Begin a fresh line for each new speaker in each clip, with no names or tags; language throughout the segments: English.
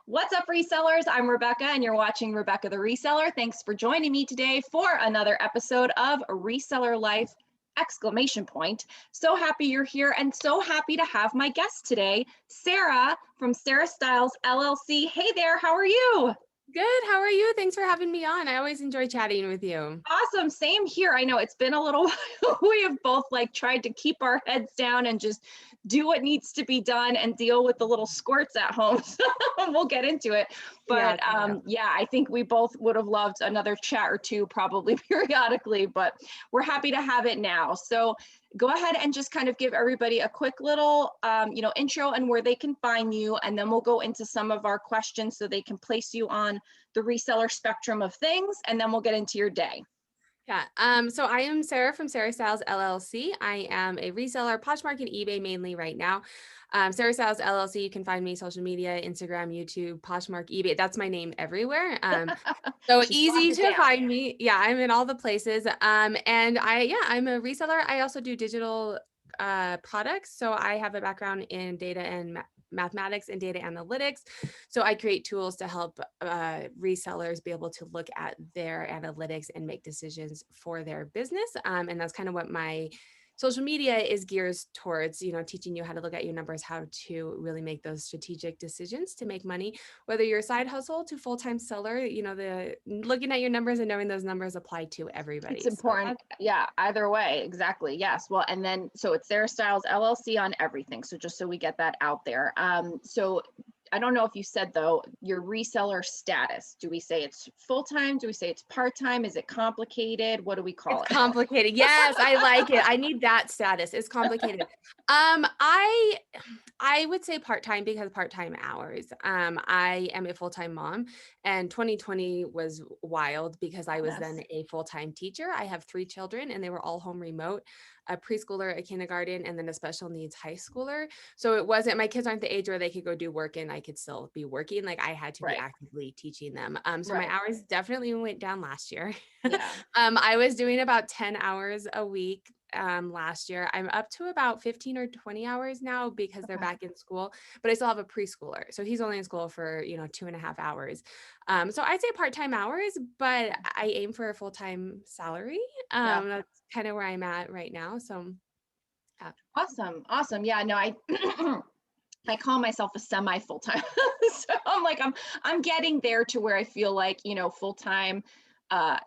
What's up, resellers? I'm Rebecca, and you're watching Rebecca the Reseller. Thanks for joining me today for another episode of Reseller Life! So happy you're here, and so happy to have my guest today, Sarah from Sarah Styles LLC. Hey there, how are you?
Good. How are you? Thanks for having me on. I always enjoy chatting with you.
Awesome. Same here. I know it's been a little while. We have both tried to keep our heads down and just do what needs to be done and deal with the little squirts at home. So we'll get into it. But yeah, I think we both would have loved another chat or two probably periodically, but we're happy to have it now. So go ahead and just kind of give everybody a quick little, intro and where they can find you. And then we'll go into some of our questions so they can place you on the reseller spectrum of things. And then we'll get into your day.
Yeah. So I am Sarah from Sarah Styles LLC. I am a reseller, Poshmark and eBay mainly right now. Sarah Styles LLC, you can find me social media, Instagram, YouTube, Poshmark, eBay. That's my name everywhere. So easy to find me. Yeah, I'm in all the places. I'm a reseller. I also do digital products. So I have a background in data and mathematics and data analytics. So I create tools to help resellers be able to look at their analytics and make decisions for their business. And that's kind of what my social media is geared towards, teaching you how to look at your numbers, how to really make those strategic decisions to make money, whether you're a side hustle to full-time seller, the looking at your numbers and knowing those numbers apply to everybody.
It's important. Yeah, either way. Exactly. Yes. Well, and then, so it's Sarah Styles LLC on everything. So just so we get that out there. So I don't know if you said though, your reseller status, do we say it's full-time? Do we say it's part-time? Is it complicated? What do we call it?
It's complicated. Yes, I like it. I need that status. It's complicated. I would say part-time because part-time hours. I am a full-time mom, and 2020 was wild because I was then a full-time teacher. I have 3 children and they were all home remote, a preschooler, a kindergarten, and then a special needs high schooler. So it wasn't, my kids aren't the age where they could go do work and I could still be working. Like I had to be actively teaching them. So my hours definitely went down last year.
Yeah.
I was doing about 10 hours a week last year. I'm up to about 15 or 20 hours now because they're back in school, but I still have a preschooler. So he's only in school for, 2.5 hours. So I'd say part-time hours, but I aim for a full-time salary. That's kind of where I'm at right now. So yeah.
Awesome. Yeah, no, I call myself a semi full-time. So I'm getting there to where I feel like, full-time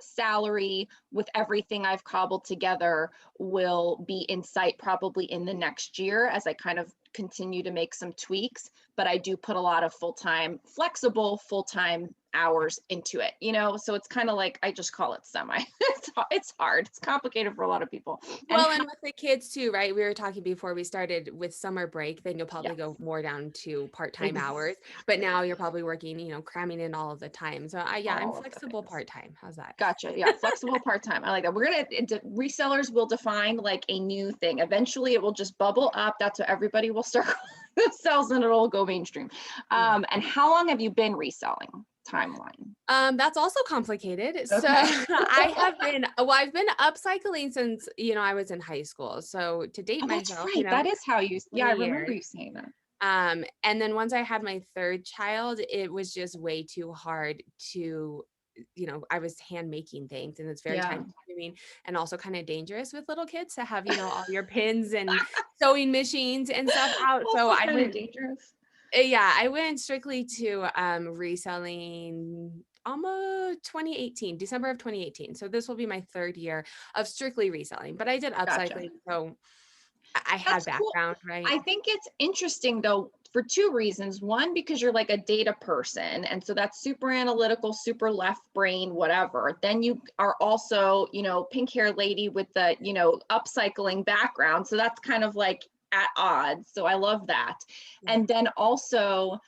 salary with everything I've cobbled together will be in sight probably in the next year as I kind of continue to make some tweaks, but I do put a lot of flexible full-time hours into it, so it's kind of like, I just call it semi. It's hard. It's complicated for a lot of people.
And with the kids too, right? We were talking before we started with summer break, then you'll probably go more down to part-time hours, but now you're probably working, cramming in all of the time. So I'm flexible part-time. How's that?
Gotcha. Yeah. Flexible part-time. I like that. Resellers will define like a new thing. Eventually it will just bubble up. That's what everybody will start themselves and it'll go mainstream. And how long have you been reselling? Timeline?
That's also complicated. Okay. So I've been upcycling since, I was in high school. So to date myself,
right. That is how you, I remember you saying that.
And then once I had my 3rd child, it was just way too hard to, I was hand making things and it's very time consuming and also kind of dangerous with little kids to have, all your pins and sewing machines and stuff out. So I went dangerous. Yeah, I went strictly to reselling almost December of 2018. So this will be my 3rd year of strictly reselling, but I did upcycling. So I had background, right?
I think it's interesting though, for 2 reasons. One, because you're like a data person. And so that's super analytical, super left brain, whatever. Then you are also, pink hair lady with the, upcycling background. So that's kind of like at odds. So I love that. Yeah. And then also,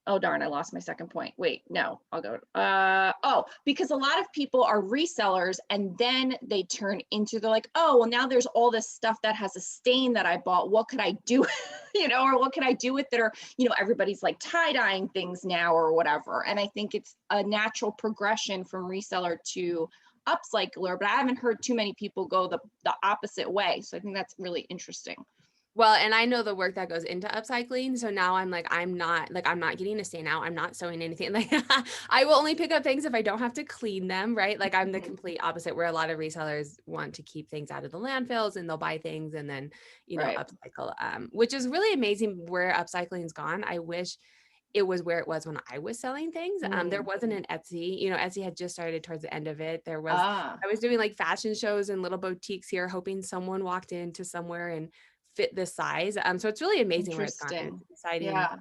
oh darn, I lost my second point. Wait, no, I'll go. Because a lot of people are resellers and then they turn into, they're like, oh, well now there's all this stuff that has a stain that I bought. What could I do? Or what could I do with it? Or, everybody's like tie-dyeing things now or whatever. And I think it's a natural progression from reseller to upcycler, but I haven't heard too many people go the opposite way. So I think that's really interesting.
Well, and I know the work that goes into upcycling. So now I'm not getting a stain out. I'm not sewing anything. Like I will only pick up things if I don't have to clean them, right? Like I'm the
Mhm.
complete opposite, where a lot of resellers want to keep things out of the landfills and they'll buy things and then,
Right.
upcycle, which is really amazing where upcycling's gone. I wish it was where it was when I was selling things. There
Mm.
wasn't an Etsy. Etsy had just started towards the end of it.
Ah,
I was doing like fashion shows and little boutiques here, hoping someone walked into somewhere and fit this size. So it's really amazing where it's gone. And
interesting.
it's exciting
Yeah.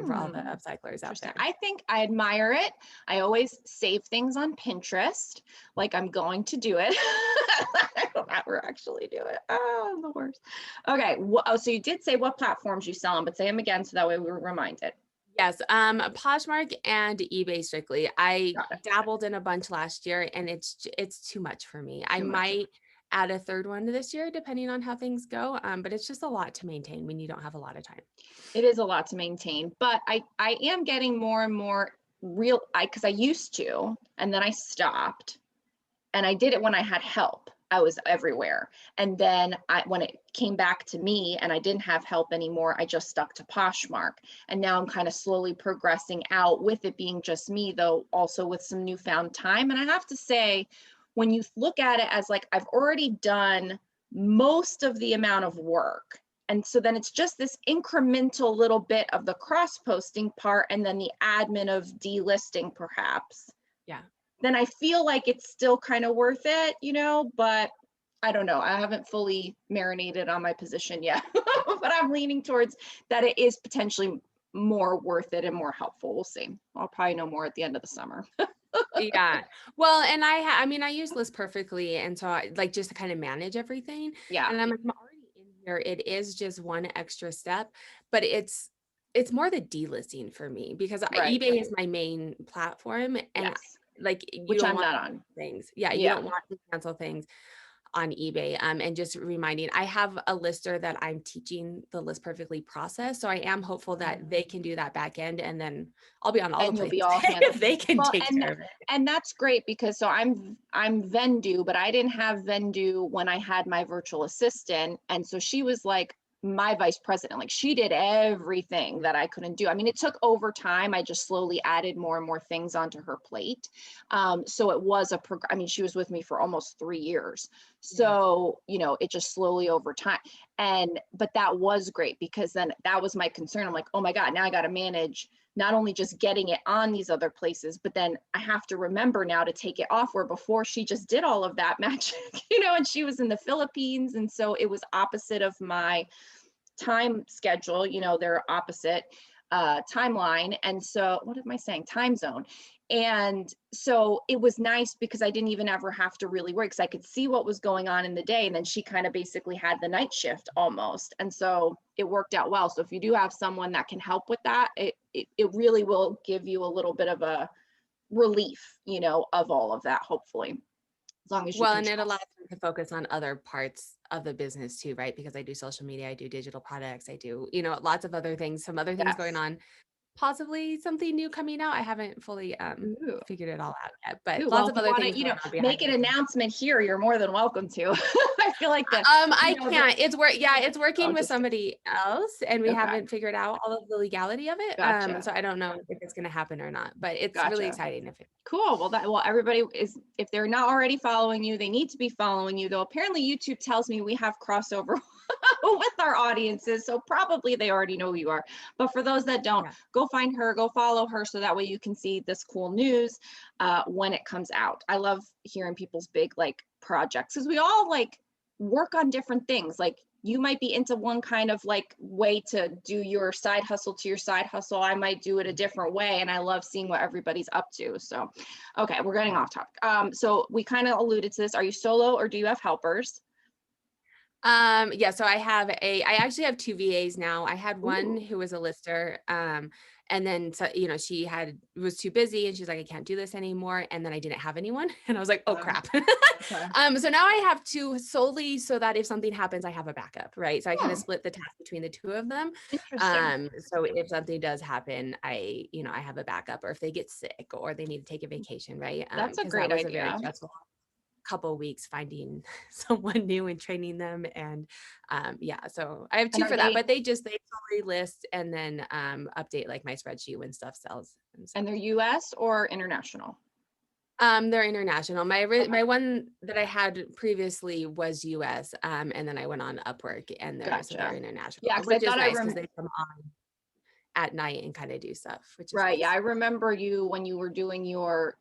for all the
Hmm.
upcyclers out
Interesting.
there.
I think I admire it. I always save things on Pinterest, like I'm going to do it. I don't ever actually do it. Oh, I'm the worst. Okay. Oh, so you did say what platforms you sell on, but say them again so that way we're reminded.
Yes, Poshmark and eBay strictly. I
Got it.
dabbled in a bunch last year and it's too much for me. I
Too much.
might add a third one this year depending on how things go. But it's just a lot to maintain when you don't have a lot of time.
It is a lot to maintain, but I am getting more and more real. Because I used to, and then I stopped. And I did it when I had help. I was everywhere. And then when it came back to me and I didn't have help anymore, I just stuck to Poshmark. And now I'm kind of slowly progressing out with it being just me, though also with some newfound time. And I have to say, when you look at it as like, I've already done most of the amount of work. And so then it's just this incremental little bit of the cross posting part and then the admin of delisting perhaps,
Yeah.
then I feel like it's still kind of worth it, but I don't know. I haven't fully marinated on my position yet, but I'm leaning towards that it is potentially more worth it and more helpful. We'll see. I'll probably know more at the end of the summer.
Yeah. Well, and I mean, I use List Perfectly. And so I like just to kind of manage everything.
Yeah,
And I'm like, I'm already in here. It is just one extra step, but it's more the delisting for me because
right.
eBay is my main platform and
Yes,
like you
which
don't
I'm
want
not on.
things. Yeah, you
Yeah.
don't want to cancel things on eBay. And just reminding, I have a lister that I'm teaching the List Perfectly process. So I am hopeful that they can do that back end and then I'll be on all the
And you'll
places
be all handled.
if they can
Well,
take care of it.
and that's great because so I'm Vendu, but I didn't have Vendu when I had my virtual assistant, and so she was like my vice president. Like she did everything that I couldn't do. I mean, it took over time. I just slowly added more and more things onto her plate. So it was I mean, she was with me for almost 3 years.
Yeah.
So, it just slowly over time. But that was great because then that was my concern. I'm like, oh my God, now I got to manage not only just getting it on these other places, but then I have to remember now to take it off, where before she just did all of that magic, and she was in the Philippines. And so it was opposite of my time schedule, they're opposite timeline. And so what am I saying? Time zone. And so it was nice because I didn't even ever have to really work because I could see what was going on in the day. And then she kind of basically had the night shift almost. And so it worked out well. So if you do have someone that can help with that, it really will give you a little bit of a relief, of all of that, hopefully, as long as you
Well,
can
and it allows
trust.
me to focus on other parts of the business too, right? Because I do social media, I do digital products, I do, lots of other things, some other things going
Yes.
on, possibly something new coming out. I haven't fully
Ooh.
figured it all out yet, but
Ooh, well,
lots
if
of
you
other
want
things
to,
going on behind
make
the
an
scenes.
announcement here, you're more than welcome to. I feel like
I can't. It's
oh,
working with
just
somebody else and we
okay.
haven't figured out all of the legality of it.
Gotcha.
So I don't know if it's going to happen or not, but it's really
Gotcha.
exciting if it.
Cool. Well, everybody is, if they're not already following you, they need to be following you, though. Apparently YouTube tells me we have crossover with our audiences. So probably they already know who you are. But for those that don't,
Yeah.
go find her, go follow her. So that way you can see this cool news when it comes out. I love hearing people's big like projects because we all like work on different things. Like you might be into one kind of like way to do your side hustle to your side hustle. I might do it a different way. And I love seeing what everybody's up to. So, okay, we're getting off topic. So we kind of alluded to this. Are you solo or do you have helpers?
Yeah, so I actually have two VAs now. I had one
Ooh,
who was a lister, and then so, she was too busy and she's like, I can't do this anymore. And then I didn't have anyone. And I was like, oh crap.
okay.
So now I have two solely so that if something happens, I have a backup, right? So I kind of
Hmm,
split the task between the two of them.
interesting.
So if something does happen, I have a backup, or if they get sick or they need to take a vacation, right?
That's a
Because that
great
was a very
idea.
stressful. couple of weeks finding someone new and training them. And yeah, so I have
And
two
are
for that,
they,
but they totally list and then update like my spreadsheet when stuff sells.
and they're US or international?
They're international.
Okay.
My one that I had previously was US, and then I went on Upwork, and they're
Gotcha.
international,
Yeah, because I
which is
thought I
nice because
remember.
they come on at night and kind of do stuff, which is
Right. Yeah,
nice.
I remember you when you were doing your,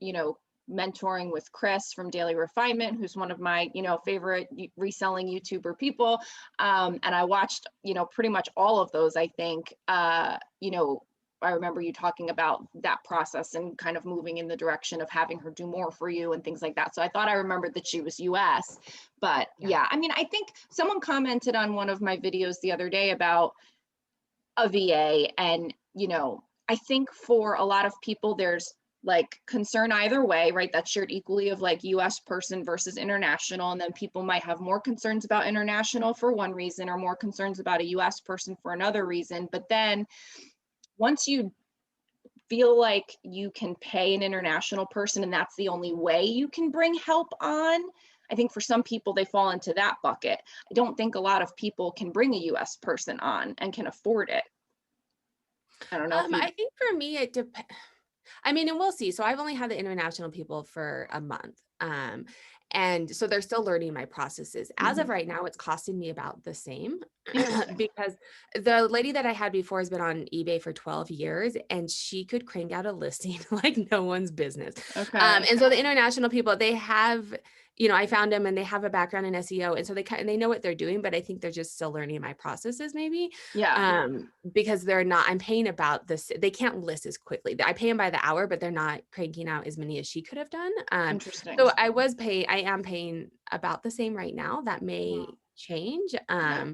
mentoring with Chris from Daily Refinement, who's one of my, favorite reselling YouTuber people. And I watched, pretty much all of those, I think. I remember you talking about that process and kind of moving in the direction of having her do more for you and things like that. So I thought I remembered that she was US. But
Yeah.
yeah, I mean, I think someone commented on one of my videos the other day about a VA. And, I think for a lot of people, there's like concern either way, right? That's shared equally of like US person versus international. And then people might have more concerns about international for one reason or more concerns about a US person for another reason. But then once you feel like you can pay an international person and that's the only way you can bring help on, I think for some people they fall into that bucket. I don't think a lot of people can bring a US person on and can afford it. I don't know if you.
I think for me, it depends. I mean, and we'll see. So I've only had the international people for a month. And so they're still learning my processes. As of right now, it's costing me about the same because the lady that I had before has been on eBay for 12 years and she could crank out a listing like no one's business.
Okay.
And so the international people, they have, I found them and they have a background in SEO. And so they know what they're doing, but I think they're just still learning my processes maybe.
Yeah.
Because I'm paying about this. They can't list as quickly. I pay them by the hour, but they're not cranking out as many as she could have done.
Interesting.
So I am paying about the same right now. That may change.
Yeah.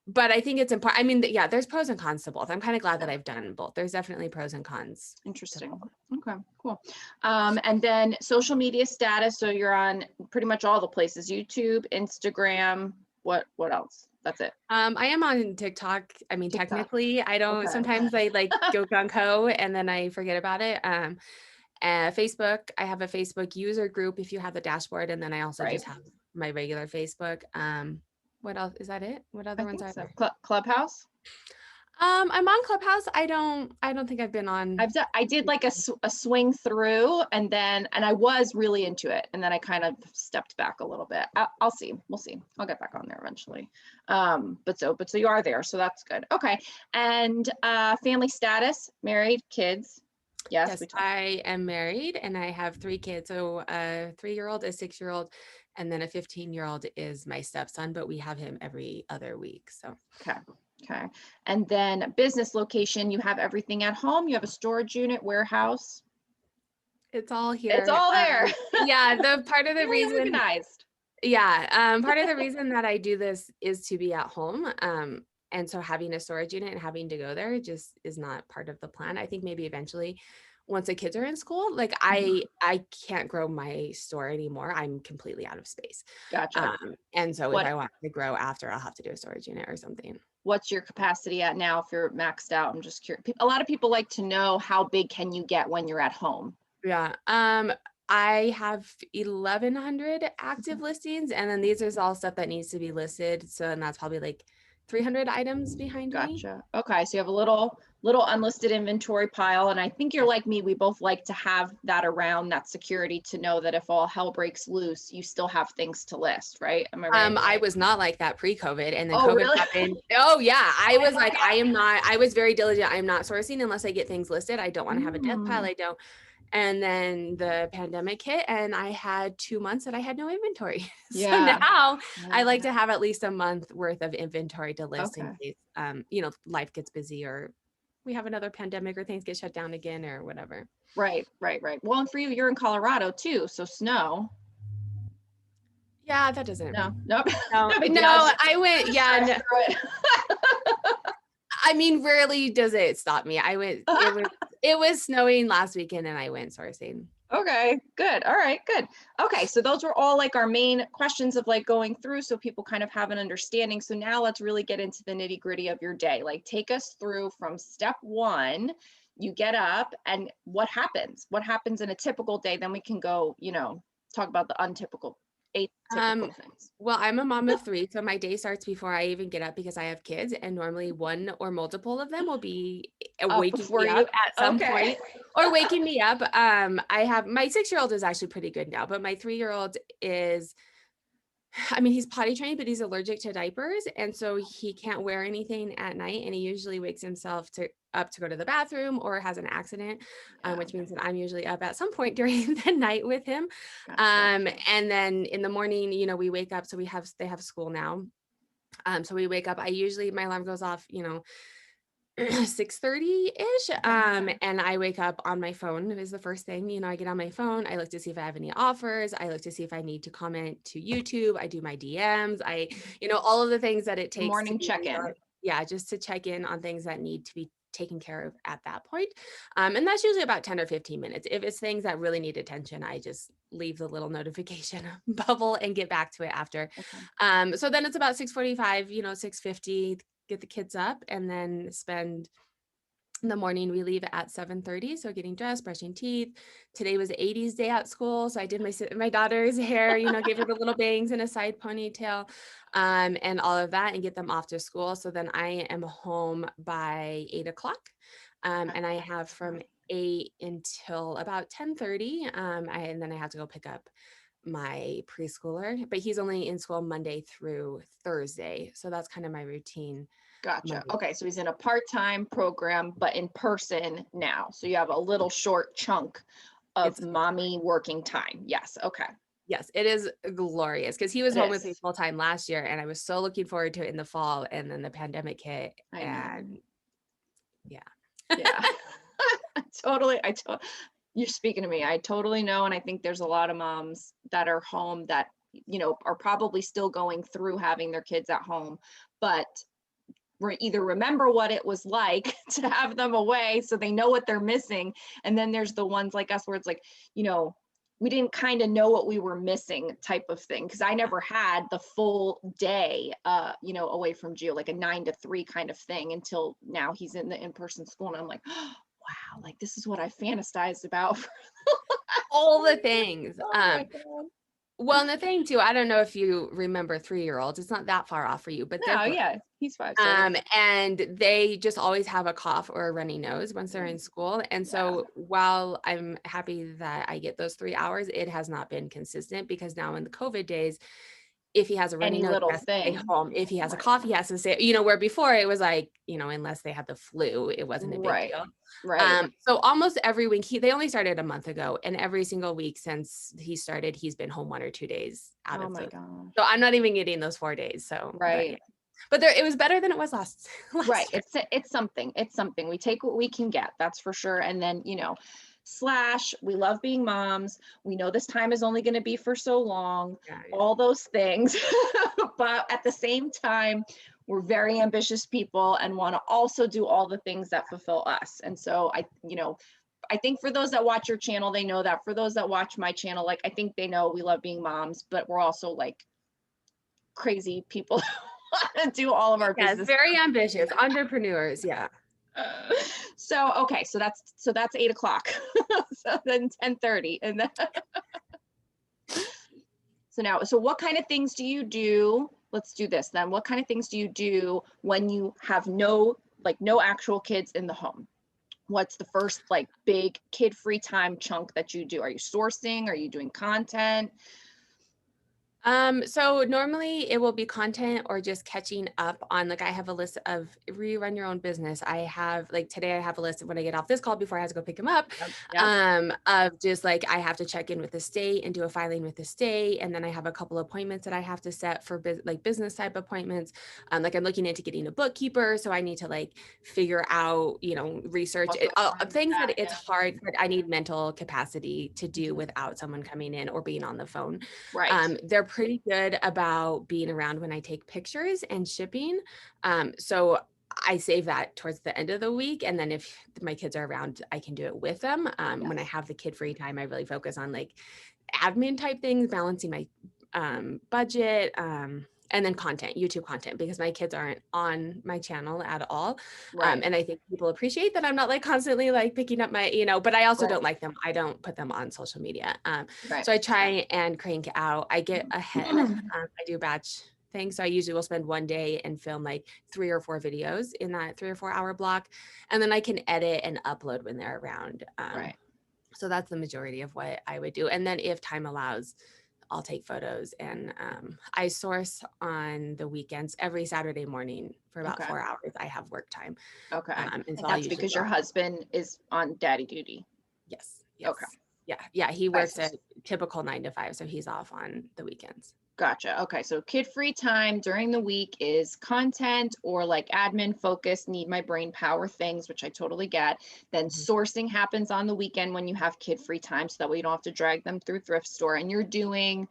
But I think it's important. I mean, yeah, there's pros and cons to both. I'm kind of glad that I've done both. There's definitely pros and cons.
Interesting. Okay, cool. And then social media status. So you're on pretty much all the places, YouTube, Instagram, what else? That's it.
I am on TikTok. I mean,
TikTok.
technically I don't,
Okay.
sometimes I like go gung ho and then I forget about it. Facebook, I have a Facebook user group if you have the dashboard. And then I also
Right.
just have my regular Facebook. What else? Is that it? What other
I
ones
think
are
so.
there?
Clubhouse.
I'm on Clubhouse. I don't think I've been on.
I did like a swing through and I was really into it. And then I kind of stepped back a little bit. I'll see. We'll see. I'll get back on there eventually. But so you are there. So that's good. Okay. And family status, married, kids. Yes.
I am married and I have 3 kids. So a 3-year-old, a 6-year-old, and then a 15-year-old is my stepson, but we have him every other week. So
okay. Okay. And then business location, you have everything at home. You have a storage unit, warehouse.
it's all here.
It's all there.
Yeah. The part of the
Very
reason.
organized.
Yeah. Part of the reason that I do this is to be at home. And so having a storage unit and having to go there just is not part of the plan. I think maybe eventually once the kids are in school, like I can't grow my store anymore. I'm completely out of space.
Gotcha.
And so if I want to grow after, I'll have to do a storage unit or something.
What's your capacity at now if you're maxed out? I'm just curious. A lot of people like to know how big can you get when you're at home?
Yeah. I have 1,100 active listings, and then these is all stuff that needs to be listed. So, and that's probably like 300 items behind me.
Gotcha. Okay. So you have a little unlisted inventory pile. And I think you're like me. We both like to have that around, that security, to know that if all hell breaks loose, you still have things to list, right? Am I right?
I was not like that pre-COVID, and then
Oh,
COVID
really?
happened. Oh yeah. I was like, I was very diligent. I'm not sourcing unless I get things listed. I don't want to have a death pile. I don't. And then the pandemic hit and I had 2 months that I had no inventory.
Yeah.
So now I like to have at least a month worth of inventory to list in
Okay.
case, life gets busy or we have another pandemic or things get shut down again or whatever.
Right. Well, and for you, you're in Colorado too. So snow.
Yeah, that doesn't.
No.
No, I went. Yeah. No. I mean, rarely does it stop me. I went, it was snowing last weekend and I went sourcing.
Okay, good. All right, good. Okay, so those were all like our main questions of like going through so people kind of have an understanding. So now let's really get into the nitty gritty of your day. Like take us through from step 1, you get up and what happens? What happens in a typical day? Then we can go, talk about the untypical atypical things.
Well, I'm a mom of 3, so my day starts before I even get up because I have kids, and normally one or multiple of them will be
Up
waking
before
me up
you.
at some
Okay.
point or waking me up. I have my 6-year-old is actually pretty good now, but my 3-year-old is, I mean, he's potty trained, but he's allergic to diapers, and so he can't wear anything at night, and he usually wakes himself up to go to the bathroom or has an accident,
Yeah.
which means that I'm usually up at some point during the night with him.
Gotcha.
And then in the morning, we wake up. So they have school now. So we wake up. My alarm goes off, 6:30-ish. And I wake up on my phone is the first thing, I get on my phone. I look to see if I have any offers. I look to see if I need to comment to YouTube. I do my DMs. All of the things that it takes to
Morning
be
check-in.
just to check in on things that need to be taken care of at that point. And that's usually about 10 or 15 minutes. If it's things that really need attention, I just leave the little notification bubble and get back to it after.
Okay.
So then it's about 6:45, 6:50, get the kids up, and then spend in the morning. We leave at 7:30. So getting dressed, brushing teeth. Today was 80s day at school. So I did my daughter's hair, gave her the little bangs and a side ponytail, and all of that, and get them off to school. So then I am home by 8 o'clock. And I have from 8 until about 10:30. And then I have to go pick up my preschooler, but he's only in school Monday through Thursday. So that's kind of my routine.
Gotcha.
Monday.
Okay. So he's in a part-time program, but in person now. So you have a little short chunk of
It's
mommy working time. Yes. Okay.
Yes, it is glorious because he was
It
home with me
is.
full time last year, and I was so looking forward to it in the fall, and then the pandemic hit,
I know.
and yeah.
Yeah. You're speaking to me. I totally know. And I think there's a lot of moms that are home that, are probably still going through having their kids at home, but either remember what it was like to have them away so they know what they're missing. And then there's the ones like us where it's like, we didn't kind of know what we were missing type of thing. Cause I never had the full day, away from Gio, like a 9 to 3 kind of thing until now he's in the in-person school. And I'm like, wow, like this is what I fantasized about.
All the things.
Oh my God.
Well, and the thing too, I don't know if you remember 3-year-olds. It's not that far off for you, but they're
No,
great.
yeah, he's 5, 6.
And they just always have a cough or a runny nose once they're in school. And so while I'm happy that I get those 3 hours, it has not been consistent because now in the COVID days, if he has a runny
Any
nose, he
little
has to stay
thing.
home. If he has a cough, he has to stay, where before it was like, unless they had the flu, it wasn't a big deal.
Right.
So almost every week, they only started a month ago, and every single week since he started, he's been home 1 or 2 days out
Oh
of
my
those.
gosh.
So I'm not even getting those 4 days. So,
Right.
but there, it was better than it was last
Right.
year.
It's something. It's something. We take what we can get. That's for sure. And then, we love being moms. We know this time is only going to be for so long,
Yeah.
all those things. But at the same time, we're very ambitious people and want to also do all the things that fulfill us. And so I think for those that watch your channel, they know that. For those that watch my channel, like I think they know we love being moms, but we're also like crazy people to do all of our
Yes,
business.
very ambitious entrepreneurs. Yeah.
So okay, so that's 8 o'clock. So then 10:30, and then so what kind of things do you do? Let's do this then. What kind of things do you do when you have no actual kids in the home? What's the first like big kid free time chunk that you do? Are you sourcing? Are you doing content?
So normally it will be content or just catching up on, like, I have a list of rerun your own business. I have, like, today I have a list of when I get off this call before I have to go pick him up, of just like, I have to check in with the state and do a filing with the state. And then I have a couple appointments that I have to set for business type appointments. Like I'm looking into getting a bookkeeper. So I need to like figure out, research things that it's hard, but I need mental capacity to do without someone coming in or being on the phone.
Right.
They're pretty good about being around when I take pictures and shipping. So I save that towards the end of the week. And then if my kids are around, I can do it with them. When I have the kid free time, I really focus on like admin type things, balancing my budget, And then content, YouTube content, because my kids aren't on my channel at all.
Right.
And I think people appreciate that I'm not like constantly like picking up my, but I also
Right.
don't like them. I don't put them on social media.
Right.
So I try and crank out. I get ahead. I do batch things. So I usually will spend one day and film like 3 or 4 videos in that 3 or 4 hour block. And then I can edit and upload when they're around.
Right.
So that's the majority of what I would do. And then if time allows, I'll take photos, and I source on the weekends. Every Saturday morning for about
Okay.
4 hours, I have work time.
Okay.
And
And
so I'll
that's
usually
because
go
your
out.
husband is on daddy duty.
Yes.
Okay.
Yes. Yeah. He
Okay.
works a typical 9 to 5, so he's off on the weekends.
Gotcha. Okay. So kid-free time during the week is content or like admin focused, need my brain power things, which I totally get. Then
Mhm.
sourcing happens on the weekend when you have kid-free time. So that way you don't have to drag them through thrift store. And you're doing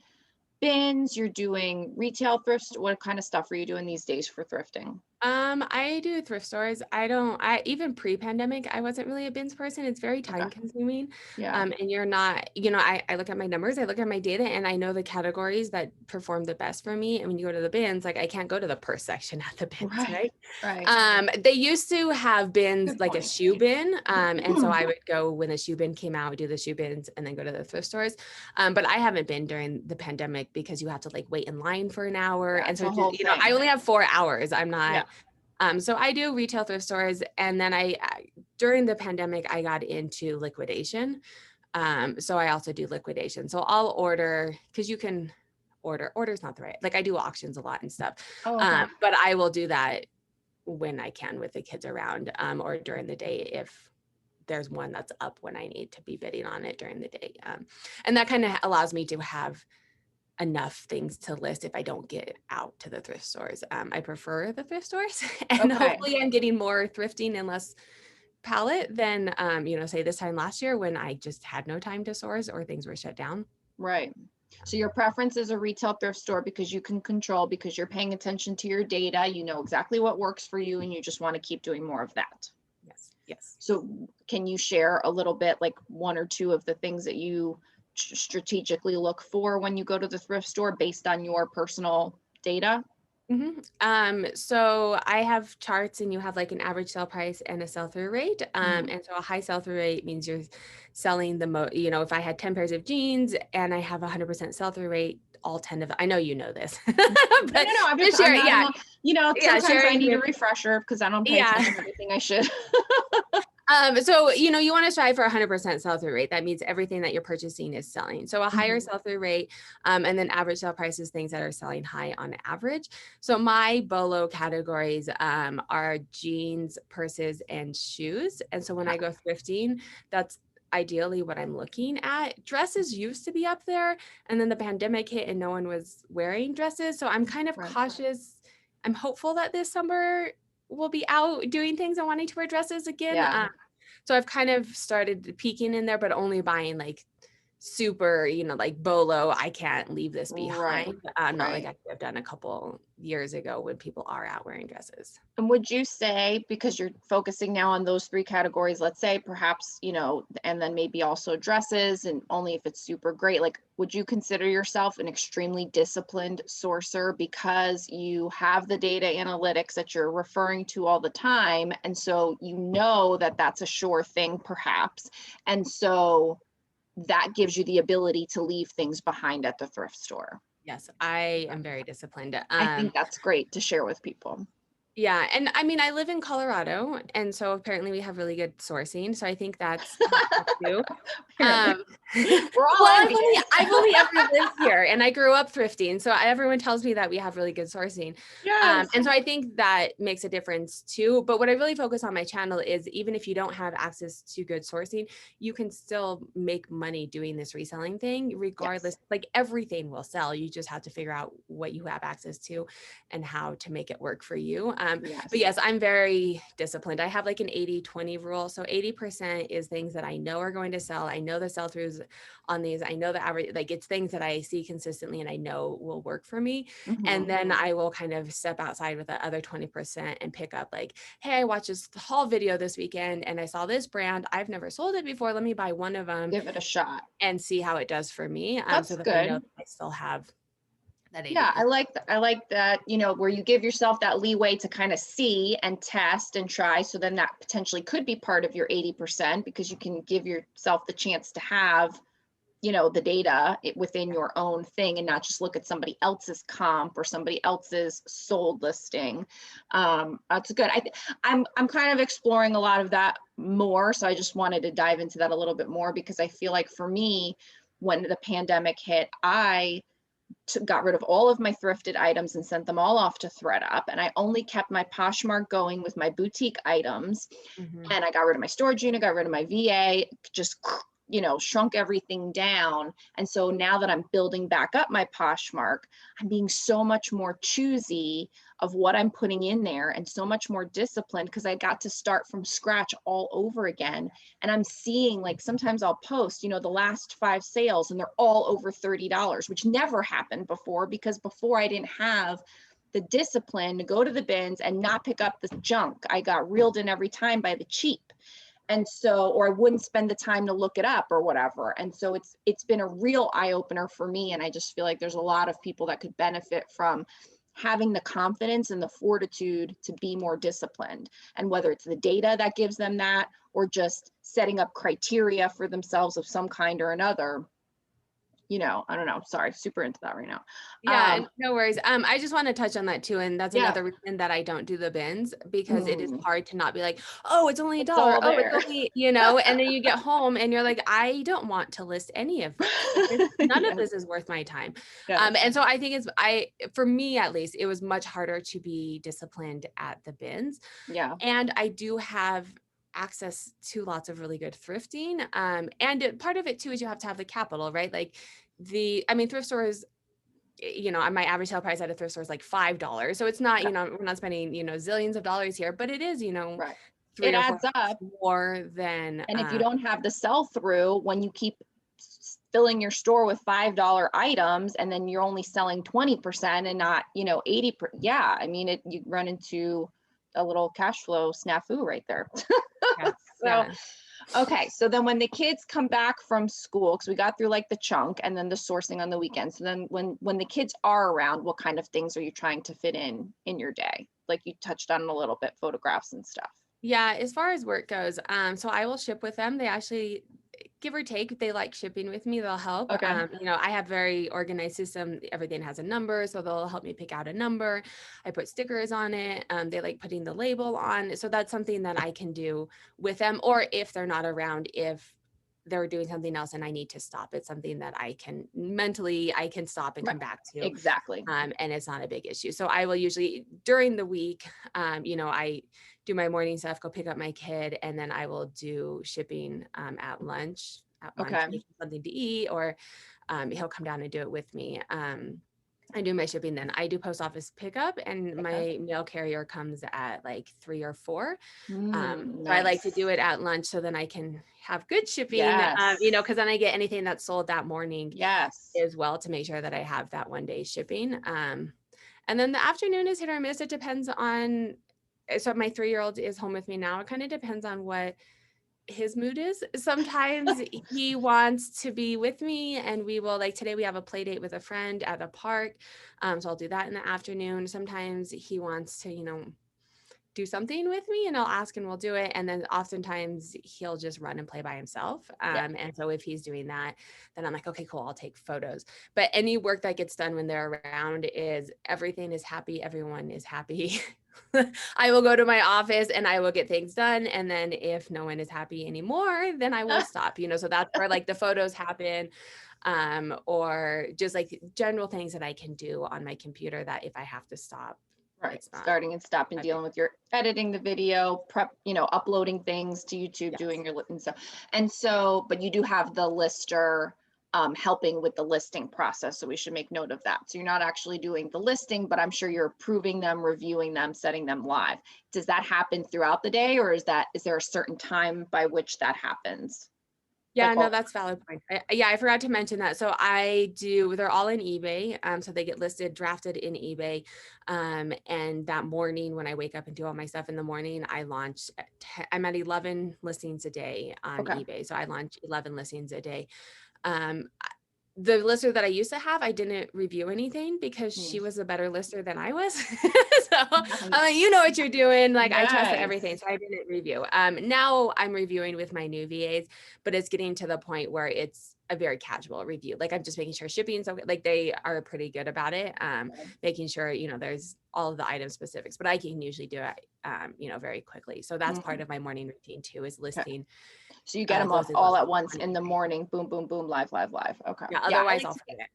bins, you're doing retail thrift. What kind of stuff are you doing these days for thrifting?
I do thrift stores. I even pre-pandemic, I wasn't really a bins person. It's very
Okay.
time consuming.
Yeah.
And you're not, I look at my numbers, I look at my data, and I know the categories that perform the best for me. And when you go to the bins, like I can't go to the purse section at the bins,
Right.
right?
Right.
They used to have bins,
Good
like a
point.
shoe bin. And so I would go when the shoe bin came out, do the shoe bins, and then go to the thrift stores. But I haven't been during the pandemic because you have to like wait in line for an hour.
Yeah,
And
it's
so,
a whole
I
thing.
only have 4 hours. I'm
Yeah.
not. So I do retail thrift stores, and then during the pandemic, I got into liquidation. So I also do liquidation. So I'll order, because you can order's not the right, like I do auctions a lot and stuff.
Oh, okay.
But I will do that when I can with the kids around, or during the day if there's one that's up when I need to be bidding on it during the day. And that kind of allows me to have enough things to list if I don't get out to the thrift stores. I prefer the thrift stores, and
Okay.
hopefully I'm getting more thrifting and less palette than, say this time last year when I just had no time to source or things were shut down.
Right. So your preference is a retail thrift store because you can control, because you're paying attention to your data, you know exactly what works for you, and you just want to keep doing more of that.
Yes.
So can you share a little bit, like 1 or 2 of the things that you strategically look for when you go to the thrift store based on your personal data?
So I have charts, and you have like an average sale price and a sell-through rate.
Mhm.
And so a high sell-through rate means you're selling the most, if I had 10 pairs of jeans and I have 100% sell-through rate, all 10 of I know you know this,
No,
but
no, no.
just
I'm
share,
not,
yeah, yeah,
sometimes I
sharing
need a
with,
refresher because I don't pay
yeah.
attention to everything I should.
So, you want to strive for 100% sell-through rate. That means everything that you're purchasing is selling. So a higher
Mhm.
sell-through rate, and then average sale prices, things that are selling high on average. So my BOLO categories are jeans, purses, and shoes. And so when I go thrifting, that's ideally what I'm looking at. Dresses used to be up there, and then the pandemic hit and no one was wearing dresses. So I'm kind of
Right.
cautious. I'm hopeful that this summer we'll be out doing things and wanting to wear dresses again.
Yeah.
So I've kind of started peeking in there, but only buying like super, like BOLO. I can't leave this
Right.
behind. Not like I
Right.
could have done a couple years ago when people are out wearing dresses.
And would you say, because you're focusing now on those 3 categories, let's say perhaps, and then maybe also dresses, and only if it's super great, like, would you consider yourself an extremely disciplined sourcer because you have the data analytics that you're referring to all the time? And so you know that that's a sure thing, perhaps. And so that gives you the ability to leave things behind at the thrift store.
Yes, I am very disciplined.
I think that's great to share with people.
Yeah. And I mean, I live in Colorado, and so apparently we have really good sourcing. So I think that's helpful too.
Apparently.
Um,
We're all
well,
envious.
I've only ever lived here, and I grew up thrifting. So everyone tells me that we have really good sourcing.
Yes.
And so I think that makes a difference too. But what I really focus on my channel is, even if you don't have access to good sourcing, you can still make money doing this reselling thing, regardless.
Yes.
Like everything will sell. You just have to figure out what you have access to and how to make it work for you.
Yes.
But yes, I'm very disciplined. I have like an 80-20 rule. So 80% is things that I know are going to sell. I know the sell-throughs on these. I know the average, like it's things that I see consistently and I know will work for me. And
Mhm.
then I will kind of step outside with the other 20% and pick up like, hey, I watched this haul video this weekend and I saw this brand. I've never sold it before. Let me buy one of them
Give it a shot.
and see how it does for me.
That's
So that I know
good.
that I still have that
Yeah,
80%.
I like that, you know, where you give yourself that leeway to kind of see and test and try. So then that potentially could be part of your 80% because you can give yourself the chance to have, you know, the data within your own thing and not just look at somebody else's comp or somebody else's sold listing. That's good. I'm kind of exploring a lot of that more. So I just wanted to dive into that a little bit more because I feel like for me, when the pandemic hit, I got rid of all of my thrifted items and sent them all off to ThredUp. And I only kept my Poshmark going with my boutique items.
Mhm.
And I got rid of my storage unit, got rid of my VA, just, you know, shrunk everything down. And so now that I'm building back up my Poshmark, I'm being so much more choosy of what I'm putting in there and so much more disciplined because I got to start from scratch all over again. And I'm seeing, like, sometimes I'll post, you know, the last 5 sales and they're all over $30, which never happened before because before I didn't have the discipline to go to the bins and not pick up the junk. I got reeled in every time by the cheap. And so, or I wouldn't spend the time to look it up or whatever. And so it's been a real eye opener for me. And I just feel like there's a lot of people that could benefit from having the confidence and the fortitude to be more disciplined. And whether it's the data that gives them that, or just setting up criteria for themselves of some kind or another, you know, I don't know. Sorry, super into that right now.
Yeah, and no worries. I just want to touch on that too. And that's
Yeah.
another reason that I don't do the bins because it is
Mm,
hard to not be like, oh, it's only a
it's
dollar.
all
Oh, it's
there.
only, you know, and then you get home and you're like, I don't want to list any of this. None of
Yes,
this is worth my time.
yes.
And so I think for me at least, it was much harder to be disciplined at the bins.
Yeah.
And I do have access to lots of really good thrifting. Part of it too is you have to have the capital, right? Like thrift stores, you know, my average sale price at a thrift store is like $5. So it's not,
Yeah.
you know, we're not spending, you know, zillions of dollars here, but it is, you know,
Right. It
3 or 4
adds up.
more than,
And if you don't have the sell through, when you keep filling your store with $5 items and then you're only selling 20% and not, you know, 80%. Yeah. I mean, you run into a little cash flow snafu right there.
yeah,
So,
yeah.
okay. So then when the kids come back from school, because we got through like the chunk and then the sourcing on the weekends. So then when the kids are around, what kind of things are you trying to fit in your day? Like you touched on a little bit, photographs and stuff.
Yeah, as far as work goes, so I will ship with them. They actually, give or take, if they like shipping with me, they'll help.
Okay.
You know, I have very organized system. Everything has a number, so they'll help me pick out a number. I put stickers on it. They like putting the label on. So that's something that I can do with them. Or if they're not around, if they're doing something else and I need to stop, it's something that I can stop and
Right.
come back to.
Exactly.
And it's not a big issue. So I will usually during the week, you know, I do my morning stuff, go pick up my kid, and then I will do shipping at lunch.
Okay.
Make him something to eat, or he'll come down and do it with me. I do my shipping then. I do post office pickup, and
Okay.
my mail carrier comes at like 3 or 4. So I like to
Nice.
do it at lunch so then I can have good shipping, you
Yes.
know, because then I get anything that's sold that morning
Yes.
as well to make sure that I have that one day shipping. And then the afternoon is hit or miss. It depends on, so my 3-year-old is home with me now. It kind of depends on what his mood is. Sometimes he wants to be with me and we will, like today we have a play date with a friend at a park. So I'll do that in the afternoon. Sometimes he wants to, you know, do something with me and I'll ask and we'll do it. And then oftentimes he'll just run and play by himself.
Yeah.
And so if he's doing that, then I'm like, okay, cool, I'll take photos. But any work that gets done when they're around is everything is happy. Everyone is happy. I will go to my office and I will get things done. And then if no one is happy anymore, then I will stop, you know, so that's where like the photos happen. Or just like general things that I can do on my computer that if I have to stop,
Right.
it's not
Starting and stopping,
a big.
dealing with your editing the video, prep, you know, uploading things to YouTube,
Yes.
doing your and stuff. And so, but you do have the lister helping with the listing process. So we should make note of that. So you're not actually doing the listing, but I'm sure you're approving them, reviewing them, setting them live. Does that happen throughout the day or is there a certain time by which that happens?
Yeah,
Like
no,
all,
that's valid point. I forgot to mention that. So they're all in eBay. So they get listed, drafted in eBay. And that morning when I wake up and do all my stuff in the morning, I'm at 11 listings a day on
okay.
eBay. So I launch 11 listings a day. Um, the lister that I used to have, I didn't review anything because she was a better lister than I was. So
Nice.
you know what you're doing. Like I trusted
Nice.
everything. So I didn't review. Now I'm reviewing with my new VAs, but it's getting to the point where it's a very casual review. Like I'm just making sure shipping's okay. Like they are pretty good about it. Making sure, you know, there's all of the item specifics, but I can usually do it, you know, very quickly. So that's part of my morning routine too, is
Okay.
listing.
So you get them up all at once in the morning. Boom, boom, boom, live, live, live. Okay.
Yeah.
Yeah.
Otherwise I'll forget it.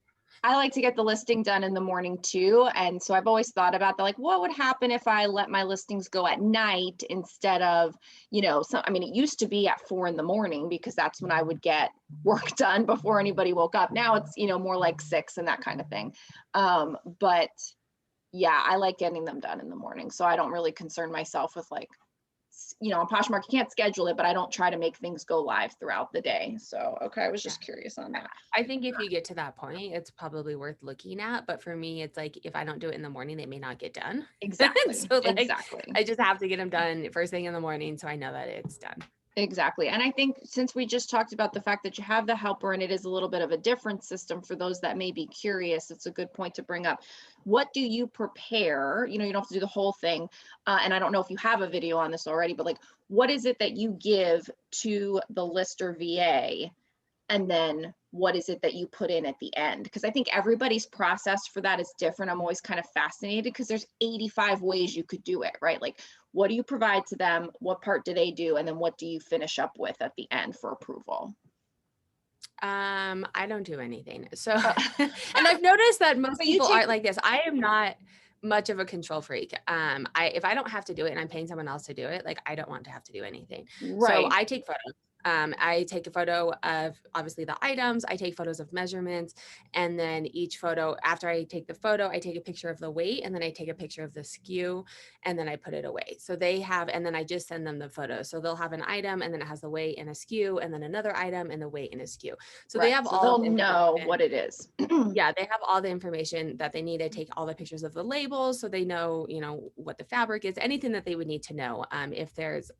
I like to get the listing done in the morning too. And so I've always thought about that, like, what would happen if I let my listings go at night instead of, you know, I mean, it used to be at 4 a.m. because that's when I would get work done before anybody woke up. Now it's, you know, more like 6 and that kind of thing. But yeah, I like getting them done in the morning. So I don't really concern myself with like, you know, on Poshmark, you can't schedule it, but I don't try to make things go live throughout the day. So, okay, I was just curious on that.
I think if you get to that point, it's probably worth looking at. But for me, it's like, if I don't do it in the morning, they may not get done.
Exactly.
So like,
Exactly.
I just have to get them done first thing in the morning, so I know that it's done.
Exactly. And I think since we just talked about the fact that you have the helper and it is a little bit of a different system for those that may be curious, it's a good point to bring up. What do you prepare? You know, you don't have to do the whole thing. And I don't know if you have a video on this already, but like, what is it that you give to the lister VA? And then what is it that you put in at the end? Because I think everybody's process for that is different. I'm always kind of fascinated because there's 85 ways you could do it, right? Like, what do you provide to them? What part do they do? And then what do you finish up with at the end for approval?
I don't do anything. So, and I've noticed that most people aren't like this. I am not much of a control freak. If I don't have to do it and I'm paying someone else to do it, like I don't want to have to do anything.
Right.
So I take photos. I take a photo of obviously the items, I take photos of measurements, and then each photo, after I take the photo, I take a picture of the weight, and then I take a picture of the SKU, and then I put it away. So they have, and then I just send them the photo. So they'll have an item, and then it has the weight and a SKU, and then another item and the weight and a SKU. So they have
So
all
they'll know what it is.
yeah, they have all the information that they need. To take all the pictures of the labels so they know, you know, what the fabric is, anything that they would need to know. If there's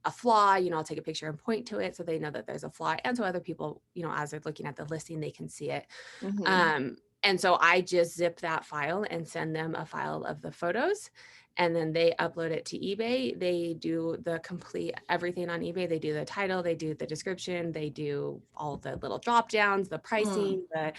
a flaw, you know, I'll take a picture and point to it so they know that there's a flaw. And so other people, you know, as they're looking at the listing, they can see it. And so I just zip that file and send them a file of the photos. And then they upload it to eBay. They do the complete everything on eBay. They do the title, they do the description, they do all the little drop downs, the pricing, the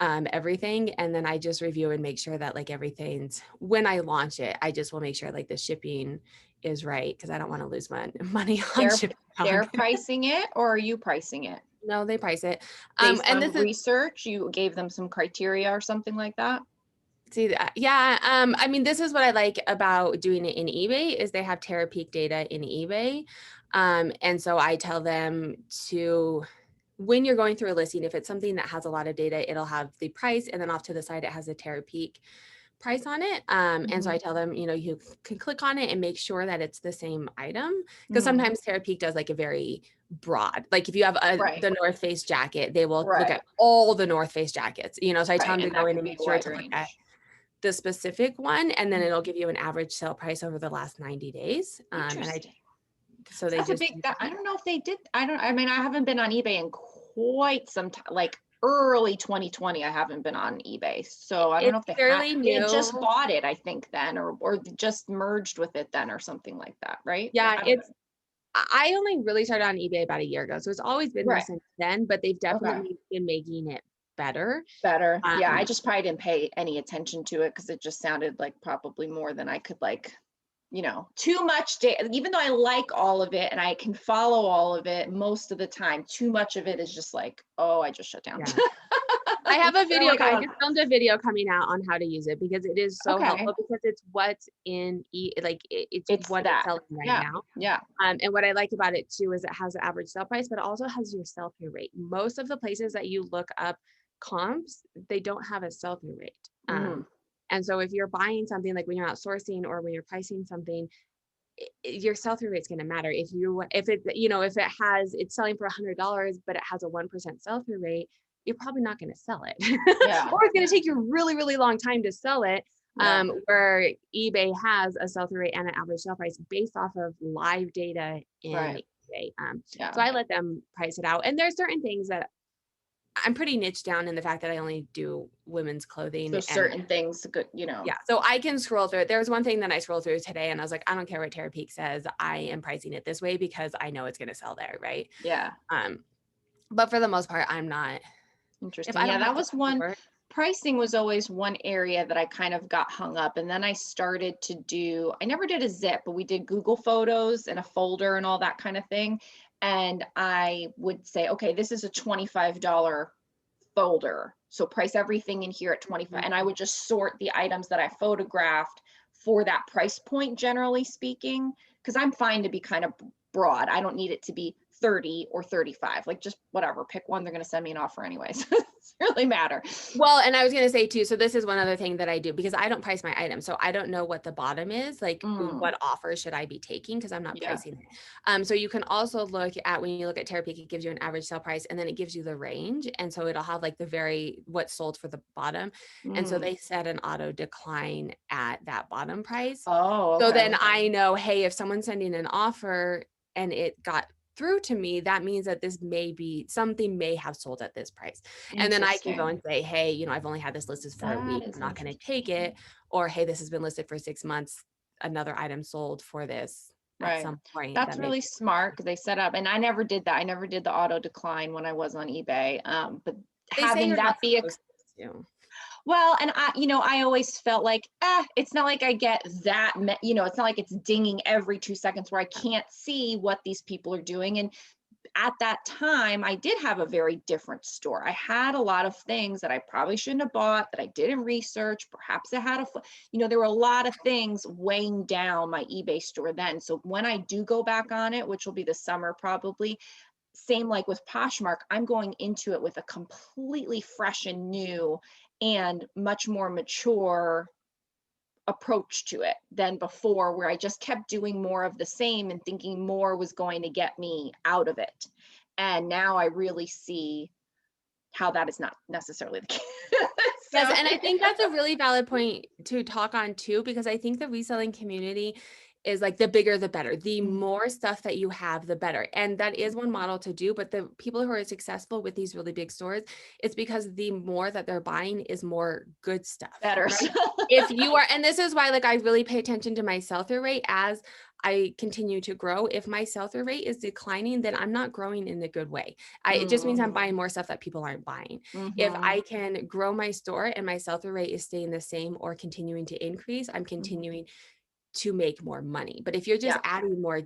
everything. And then I just review and make sure that like everything's, when I launch it, I just will make sure like the shipping is right, because I don't want to lose money on shipping.
They're pricing it, or are you pricing it?
No, they price it.
Based
And
on
this
research, you gave them some criteria or something like that?
See that? Yeah. I mean, this is what I like about doing it in eBay is they have Terapeak data in eBay. And so I tell them to, when you're going through a listing, if it's something that has a lot of data, it'll have the price, and then off to the side, it has a Terapeak price on it. And so I tell them, you know, you can click on it and make sure that it's the same item, because sometimes Terapeak does like a very broad, like if you have the North Face jacket, they will look at all the North Face jackets, you know, so I tell them to go in and make sure to look at the specific one, and then it'll give you an average sale price over the last 90 days. So they just,
I don't know if they did. I mean, I haven't been on eBay in quite some time, like early 2020, I haven't been on eBay. So I don't know if they had just bought it, I think then, or just merged with it then or something like that. Right.
Yeah. I only really started on eBay about a year ago. So it's always been there since then, but they've definitely been making it better.
Yeah. I just probably didn't pay any attention to it because it just sounded like probably more than I could, like, you know, too much data, even though I like all of it and I can follow all of it most of the time, too much of it is just like, oh, I just shut down.
Yeah. I have a video. I just filmed a video coming out on how to use it because it is so helpful, because it's what's in it's what it's selling right now.
Yeah.
And what I like about it too is it has the average sale price, but it also has your sell-through rate. Most of the places that you look up comps, they don't have a sell-through rate. And so if you're buying something, like when you're outsourcing or when you're pricing something, your sell-through rate is going to matter. If it's selling for $100, but it has a 1% sell-through rate, you're probably not going to sell it. Or it's going to take you a really, really long time to sell it. Where eBay has a sell-through rate and an average sale price based off of live data in eBay. So I let them price it out. And there's certain things that I'm pretty niche down in the fact that I only do women's clothing.
So
And
certain things, good, you know.
yeah, so I can scroll through it. There was one thing that I scrolled through today and I was like, I don't care what Tara Peak says. I am pricing it this way because I know it's going to sell there. Right.
Yeah.
But for the most part, I'm not, if
Interesting.
I
Yeah,
don't have
that
to
was one.
work.
Pricing was always one area that I kind of got hung up. And then I started to do, I never did a zip, but we did Google Photos and a folder and all that kind of thing. And I would say, okay, this is a $25 folder. So price everything in here at 25. And I would just sort the items that I photographed for that price point, generally speaking, because I'm fine to be kind of broad. I don't need it to be 30 or 35, like just whatever, pick one. They're going to send me an offer anyways. Doesn't really matter.
Well, and I was going to say too, so this is one other thing that I do because I don't price my items. So I don't know what the bottom is, like what offer should I be taking because I'm not pricing it. So you can also look at, when you look at Tara Peak, it gives you an average sale price and then it gives you the range. And so it'll have like what's sold for the bottom. And so they set an auto decline at that bottom price.
Oh, okay.
So then I know, hey, if someone's sending an offer and it got through to me, that means that something may have sold at this price. And then I can go and say, hey, you know, I've only had this listed for a week. I'm not going to take it. Or, hey, this has been listed for 6 months. Another item sold for this at some point.
That's really smart because they set up, and I never did that. I never did the auto decline when I was on eBay. But having that be well, and I always felt like, it's not like I get that, it's not like it's dinging every 2 seconds where I can't see what these people are doing. And at that time, I did have a very different store. I had a lot of things that I probably shouldn't have bought, that I didn't research. Perhaps it had there were a lot of things weighing down my eBay store then. So when I do go back on it, which will be the summer probably, same like with Poshmark, I'm going into it with a completely fresh and new and much more mature approach to it than before, where I just kept doing more of the same and thinking more was going to get me out of it. And now I really see how that is not necessarily the case.
Yes, and I think that's a really valid point to talk on too, because I think the reselling community is like the bigger, the better. The more stuff that you have, the better. And that is one model to do. But the people who are successful with these really big stores, it's because the more that they're buying is more good stuff.
Better.
Right? If you are, and this is why like I really pay attention to my sell-through rate as I continue to grow. If my sell-through rate is declining, then I'm not growing in a good way. It just means I'm buying more stuff that people aren't buying. If I can grow my store and my sell-through rate is staying the same or continuing to increase, I'm continuing to make more money. But if you're just adding more,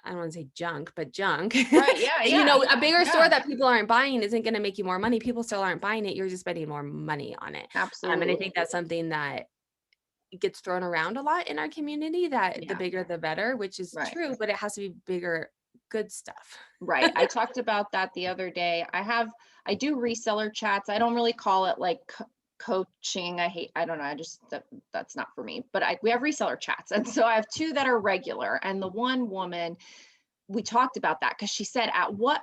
I don't want to say junk, but junk,
right? Yeah.
A bigger store that people aren't buying isn't going to make you more money. People still aren't buying it. You're just spending more money on it.
Absolutely.
And I think that's something that gets thrown around a lot in our community, that the bigger the better, which is true, but it has to be bigger, good stuff.
Right. I talked about that the other day. I do reseller chats. I don't really call it like coaching. I don't know. That's not for me, but we have reseller chats. And so I have 2 that are regular. And the one woman, we talked about that because she said, at what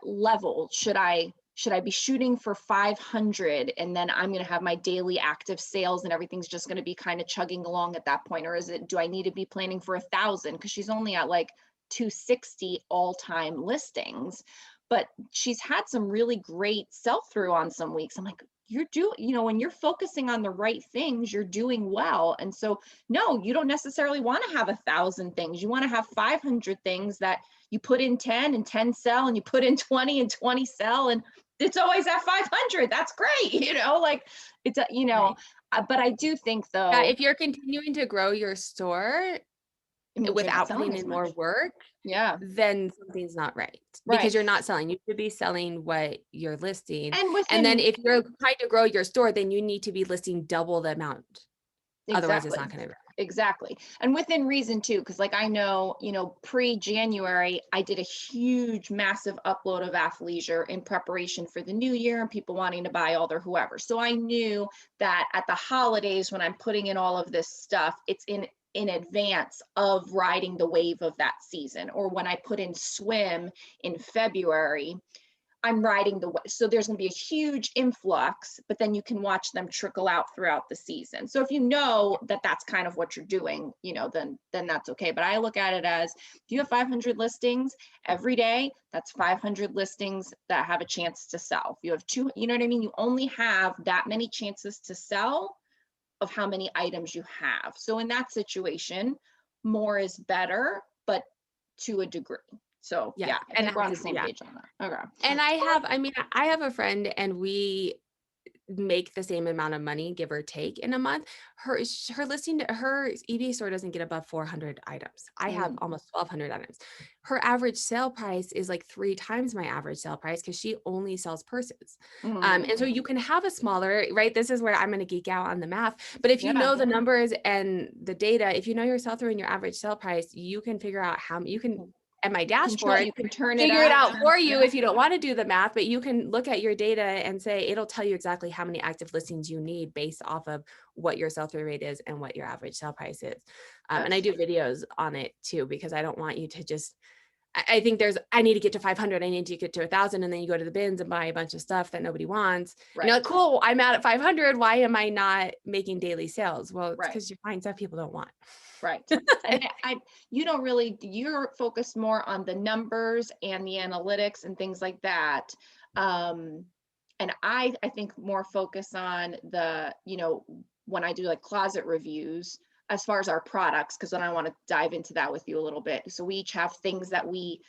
level should I be shooting for 500 and then I'm going to have my daily active sales and everything's just going to be kind of chugging along at that point? Or do I need to be planning for 1,000? Because she's only at like 260 all-time listings, but she's had some really great sell-through on some weeks. I'm like, when you're focusing on the right things, you're doing well. And so, no, you don't necessarily want to have 1,000 things. You want to have 500 things that you put in 10 and 10 sell, and you put in 20 and 20 sell, and it's always at 500. That's great. But I do think though,
if you're continuing to grow your store without putting in more work, then something's not right, because you're not selling. You should be selling what you're listing. And then if you're trying to grow your store, then you need to be listing double the amount. Otherwise it's not going to grow.
Exactly. And within reason too, because like I know, pre-January, I did a huge, massive upload of athleisure in preparation for the new year and people wanting to buy all their whoever. So I knew that at the holidays, when I'm putting in all of this stuff, it's in advance of riding the wave of that season. Or when I put in swim in February, I'm riding the wave. So there's going to be a huge influx, but then you can watch them trickle out throughout the season. So if you know that that's kind of what you're doing, then that's okay. But I look at it as, if you have 500 listings every day, that's 500 listings that have a chance to sell. If you have two, you know what I mean? You only have that many chances to sell of how many items you have. So in that situation, more is better, but to a degree. So yeah, I think we're on the same page on that. Okay.
And I have a friend and we make the same amount of money, give or take, in a month. Her listing, her eBay store doesn't get above 400 items. I have almost 1,200 items. Her average sale price is like 3 times my average sale price because she only sells purses. And so you can have a smaller, right? This is where I'm going to geek out on the math. But if you know the numbers and the data, if you know your sell through and your average sale price, you can figure out how you can. At my dashboard,
you can
figure it out for you if you don't want to do the math, but you can look at your data and say, it'll tell you exactly how many active listings you need based off of what your sell-through rate is and what your average sale price is. And I do videos on it too, because I don't want you to just, I think I need to get to 500, I need to get to 1,000, and then you go to the bins and buy a bunch of stuff that nobody wants. Right. You're like, cool, I'm at 500. Why am I not making daily sales? Well, it's because you find stuff people don't want.
Right. And you're focused more on the numbers and the analytics and things like that. And I think more focus on the, when I do like closet reviews as far as our products, because then I want to dive into that with you a little bit. So we each have things that we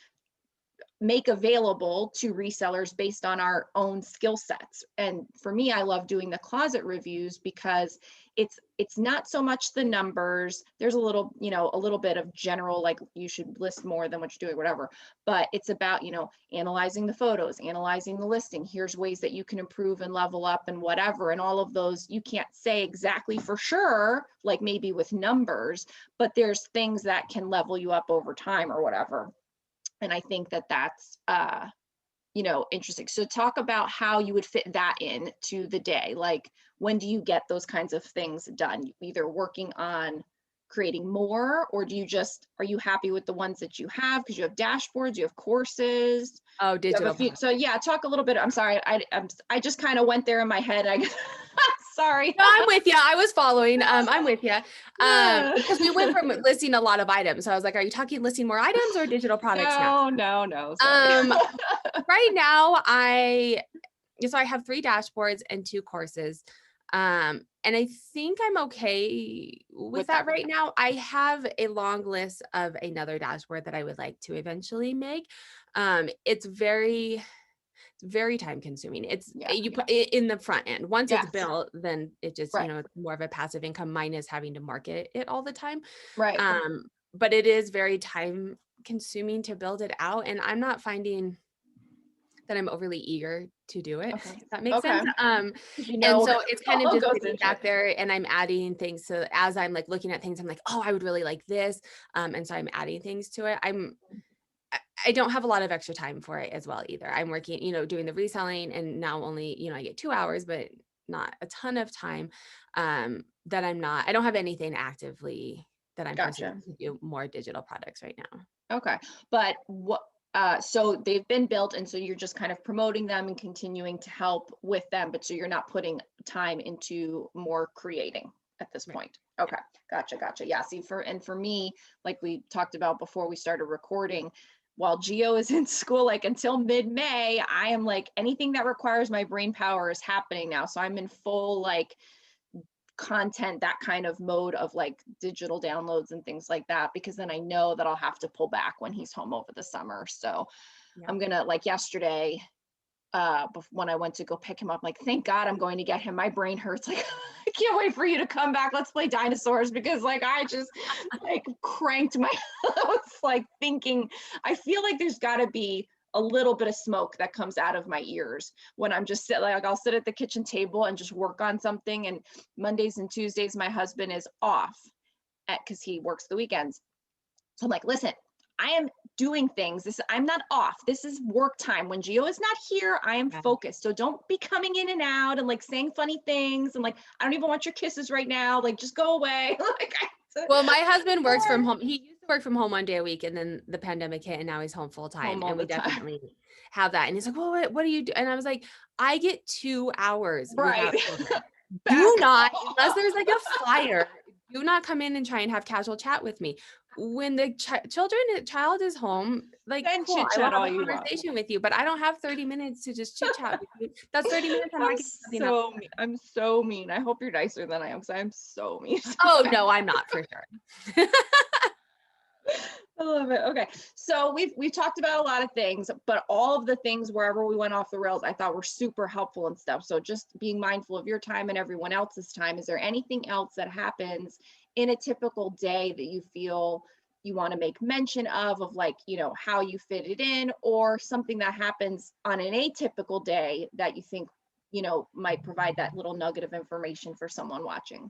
make available to resellers based on our own skill sets. And for me, I love doing the closet reviews because it's not so much the numbers. There's a little bit of general, like you should list more than what you're doing, whatever, but it's about, analyzing the photos, analyzing the listing. Here's ways that you can improve and level up and whatever. And all of those, you can't say exactly for sure, like maybe with numbers, but there's things that can level you up over time or whatever. And I think that that's, interesting. So talk about how you would fit that in to the day. Like, when do you get those kinds of things done? Either working on creating more, or are you happy with the ones that you have? Because you have dashboards, you have courses.
Oh, digital.
So yeah, talk a little bit. I'm sorry. I just kind of went there in my head. Sorry.
No, I'm with you. I was following. I'm with you. Because we went from listing a lot of items. So I was like, are you talking listing more items or digital products now?
No.
Right now, I have 3 dashboards and 2 courses. And I think I'm okay with that right now. I have a long list of another dashboard that I would like to eventually make. It's very time consuming. Put it in the front end. Once it's built, then it just, it's more of a passive income, minus having to market it all the time.
Right.
But it is very time consuming to build it out. And I'm not finding that I'm overly eager to do it. Okay. If that makes sense. And so it's kind of just sitting back there and I'm adding things. So as I'm like looking at things, I'm like, oh, I would really like this. And so I'm adding things to it. I don't have a lot of extra time for it as well either. I'm working, doing the reselling, and now only, I get 2 hours, but not a ton of time that I don't have anything actively that I'm pursuing to do more digital products right now.
Okay. But so they've been built, and so you're just kind of promoting them and continuing to help with them, but so you're not putting time into more creating at this point. Okay. Gotcha. Yeah. See, for me, like we talked about before we started recording, while Geo is in school, like until mid-May, I am like, anything that requires my brain power is happening now. So I'm in full like content, that kind of mode of like digital downloads and things like that, because then I know that I'll have to pull back when he's home over the summer. So I'm gonna, like yesterday, when I went to go pick him up, like, thank God I'm going to get him. My brain hurts. Like, I can't wait for you to come back. Let's play dinosaurs, because like, I just like cranked my, I was like thinking, I feel like there's gotta be a little bit of smoke that comes out of my ears when I'm just I'll sit at the kitchen table and just work on something. And Mondays and Tuesdays, my husband is off because he works the weekends. So I'm like, listen, I am doing things. I'm not off. This is work time. When Gio is not here, I am focused. So don't be coming in and out and like saying funny things. And like, I don't even want your kisses right now. Like, just go away. Like,
Well, my husband works from home. He used to work from home one day a week, and then the pandemic hit, and now he's home full time.
Home all
And we
the time.
definitely have that. And he's like, "Well, what do you do?" And I was like, "I get 2 hours
Right.
without children. Do
Back
not,
off.
unless there's like a fire, do not come in and try and have casual chat with me. When the child is home, like,
Then
cool,
chit
I will
chat
have
all
a
you want.
conversation with you, but I don't have 30 minutes to just chit chat with you. That's 30 minutes I'm not
I'm
getting something else."
so mean. I'm so mean. I hope you're nicer than I am because I'm so mean.
Oh, no, I'm not, for sure.
I love it. Okay. So we've talked about a lot of things, but all of the things wherever we went off the rails, I thought were super helpful and stuff. So just being mindful of your time and everyone else's time. Is there anything else that happens in a typical day that you feel you want to make mention of like, how you fit it in, or something that happens on an atypical day that you think, might provide that little nugget of information for someone watching?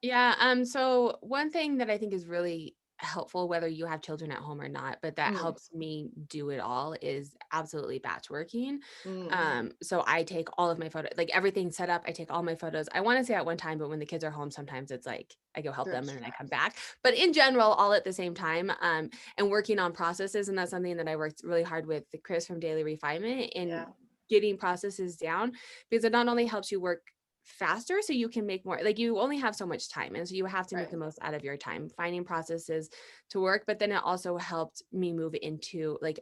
Yeah, so one thing that I think is really helpful, whether you have children at home or not, but that
Mm,
helps me do it all, is absolutely batch working.
mm,
So I take all of my photos, like everything set up, I take all my photos. I want to say at one time, but when the kids are home, sometimes it's like I go help
sure,
them and then I
sure.
come back. But in general, all at the same time, and working on processes. And that's something that I worked really hard with Chris from Daily Refinement in
Yeah,
getting processes down, because it not only helps you work faster so you can make more, like you only have so much time, and so you have to make
right.
the most out of your time finding processes to work. But then it also helped me move into, like,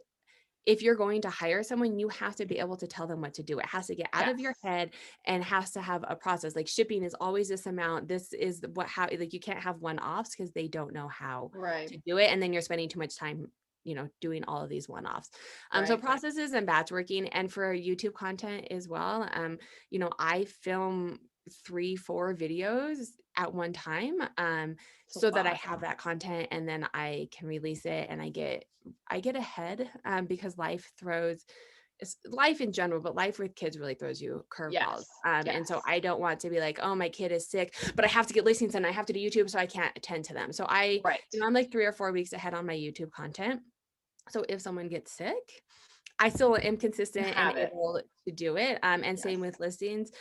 if you're going to hire someone, you have to be able to tell them what to do. It has to get out of your
Yes,
head and has to have a process. Like shipping is always this amount, this is what, how, like you can't have one-offs because they don't know how
right,
to do it, and then you're spending too much time doing all of these one-offs. So
right.
processes and batch working. And for YouTube content as well, I film 3-4 videos at one time,
It's a
so that I
lot.
have that content and then I can release it, and I get ahead, because life in general, but life with kids really throws you curveballs.
Yes,
And so
yes,
I don't want to be like, oh, my kid is sick, but I have to get listings and I have to do YouTube, so I can't attend to them. So
right.
I'm like 3 or 4 weeks ahead on my YouTube content. So if someone gets sick, I still am
You
consistent and
have it.
able to do it. And same
Yes.
with listings.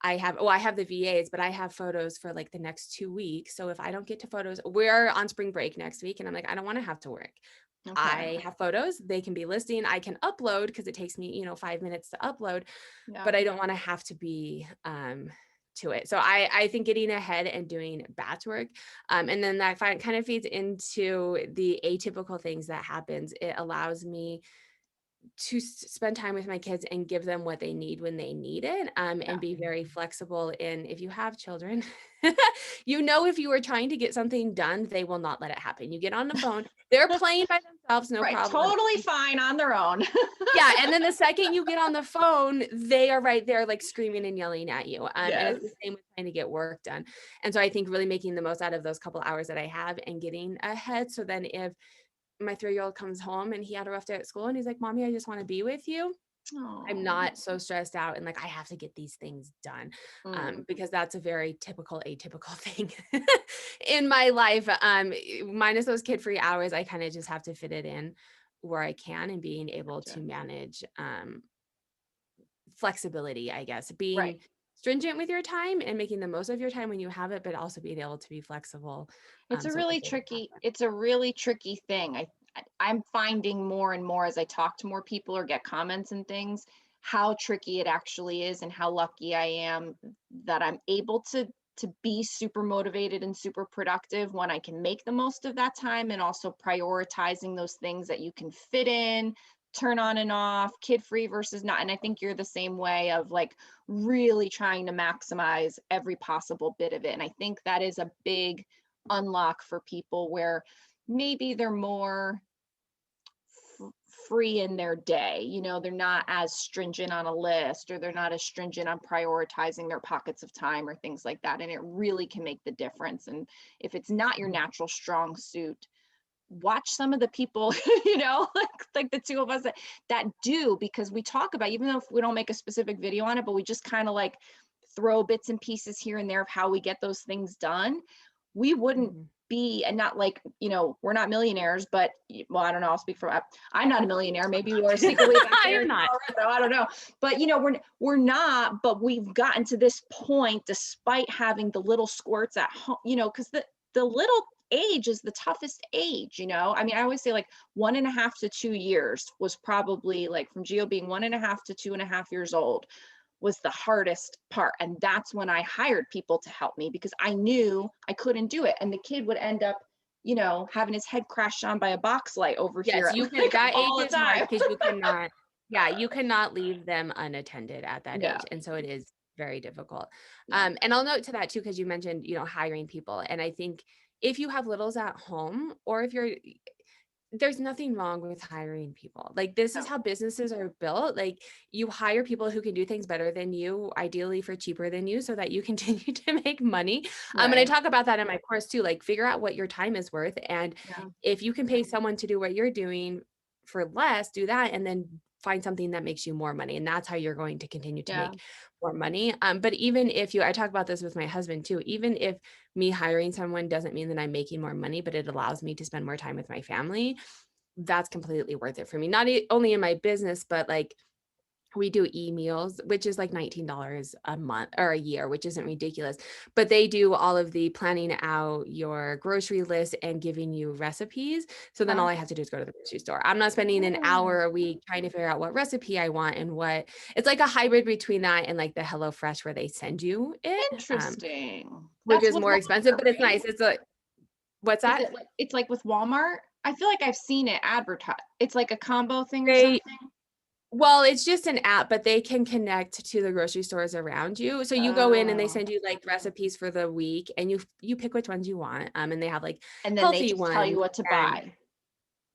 I have the VAs, but I have photos for like the next 2 weeks. So if I don't get to photos, we're on spring break next week, and I'm like, I don't want to have to work.
Okay.
I have photos, they can be listing, I can upload because it takes me, 5 minutes to upload,
Yeah.
but I don't want to have to be to it. So I think getting ahead and doing batch work, and then that kind of feeds into the atypical things that happens. It allows me to spend time with my kids and give them what they need when they need it,
Yeah.
and be very flexible in, if you have children, if you are trying to get something done, they will not let it happen. You get on the phone, they're playing by themselves, no
Right.
problem.
Totally fine on their own.
Yeah, and then the second you get on the phone, they are right there, like screaming and yelling at you. And
Yes.
it's the same with trying to get work done. And so I think really making the most out of those couple hours that I have and getting ahead. So then if my 3-year-old comes home and he had a rough day at school and he's like, Mommy, I just want to be with you, I'm
Oh.
not so stressed out and like I have to get these things done,
Mm,
because that's a very typical atypical thing in my life. Minus those kid-free hours, I kind of just have to fit it in where I can, and being able to
gotcha.
manage flexibility, I guess,
Right.
being stringent with your time and making the most of your time when you have it, but also being able to be flexible. So if it doesn't happen.
It's a really tricky thing. I'm finding more and more as I talk to more people or get comments and things, how tricky it actually is and how lucky I am that I'm able to be super motivated and super productive when I can make the most of that time, and also prioritizing those things that you can fit in, turn on and off, kid free versus not. And I think you're the same way of like really trying to maximize every possible bit of it. And I think that is a big unlock for people where maybe they're more free in their day. They're not as stringent on a list, or they're not as stringent on prioritizing their pockets of time or things like that. And it really can make the difference. And if it's not your natural strong suit, watch some of the people, like the two of us that do, because we talk about, even though if we don't make a specific video on it, but we just kind of like throw bits and pieces here and there of how we get those things done. We wouldn't
Mhm.
be, and not like, we're not millionaires, but well, I don't know, I'll speak for, I'm not a millionaire. Maybe you are secretly back
I
there.
am not.
I don't know. But we're not, but we've gotten to this point despite having the little squirts at home, because the little age is the toughest age, I mean, I always say like 1.5 to 2 years was probably like from Geo being 1.5 to 2.5 years old was the hardest part. And that's when I hired people to help me because I knew I couldn't do it. And the kid would end up, having his head crashed on by a box light over here
Yes, you can,
like
that
all
age
the
is hard
time.
because you cannot, yeah, you cannot leave them unattended at that
Yeah.
age. And so it is very difficult.
Yeah.
And I'll note to that too, because you mentioned, hiring people. And I think if you have littles at home, or if there's nothing wrong with hiring people. Like, this is
No.
how businesses are built. Like, you hire people who can do things better than you, ideally for cheaper than you, so that you continue to make money. And I
Right.
talk about that in my course too, like figure out what your time is worth. And
Yeah.
if you can pay someone to do what you're doing for less, do that, and then find something that makes you more money. And that's how you're going to continue to
Yeah.
make more money. But even if I talk about this with my husband too, even if me hiring someone doesn't mean that I'm making more money, but it allows me to spend more time with my family, that's completely worth it for me. Not only in my business, but like, we do e-meals, which is like $19 a month or a year, which isn't ridiculous. But they do all of the planning out your grocery list and giving you recipes. So then all I have to do is go to the grocery store. I'm not spending an hour a week trying to figure out what recipe I want and what. It's like a hybrid between that and like the HelloFresh where they send you it,
Interesting.
which
That's
is
with
more expensive,
Walmart,
but it's
right?
nice. It's like, what's
Is
that?
it like it's like with Walmart? I feel like I've seen it advertised. It's like a combo thing or
They
something.
Well, it's just an app, but they can connect to the grocery stores around you. So you go in and they
Oh.
send you like recipes for the week, and you pick which ones you want. And they have like
And then they
healthy
just tell you
ones,
what to
and
buy.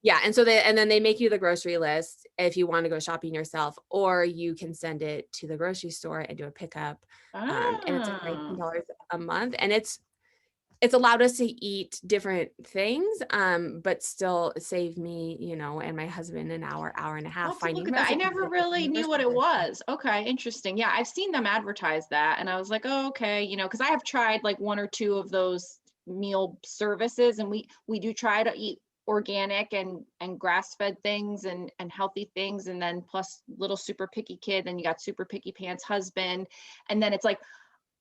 yeah, and then they make you the grocery list if you want to go shopping yourself, or you can send it to the grocery store and do a pickup. And it's like
Ah.
$19 a month, and it's allowed us to eat different things, but still save me, and my husband an hour and a
I'll
half
have to look
finding
at that. I
recipes
never
and making
really
the
knew what
grocery
it
list.
was. Okay, interesting. Yeah, I've seen them advertise that and I was like, oh, okay, because I have tried like one or two of those meal services and we do try to eat organic and grass-fed things and healthy things and then plus little super picky kid, then you got super picky pants husband. And then it's like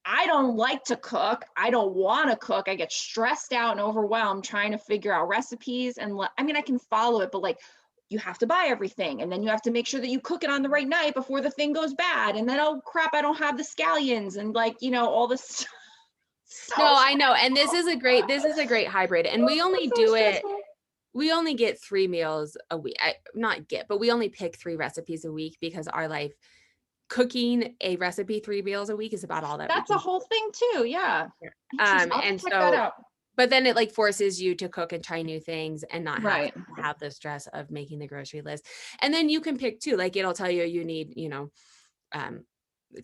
I don't like to cook. I don't want to cook. I get stressed out and overwhelmed trying to figure out recipes. And I mean, I can follow it, but like you have to buy everything. And then you have to make sure that you cook it on the right night before the thing goes bad. And then, oh crap, I don't have the scallions and like, all this. So
No, I know.
stressful.
And this is a great hybrid. And we only
So
do it,
stressful.
we only get 3 meals a week. Not get, but we only pick 3 recipes a week because our life, cooking a recipe 3 meals a week is about all that we
That's a
can.
whole thing too. Yeah. Interesting. I'll have
And
to check that
so,
out.
but then it like forces you to cook and try new things and not
Right.
have the stress of making the grocery list. And then you can pick too, like it'll tell you need, um,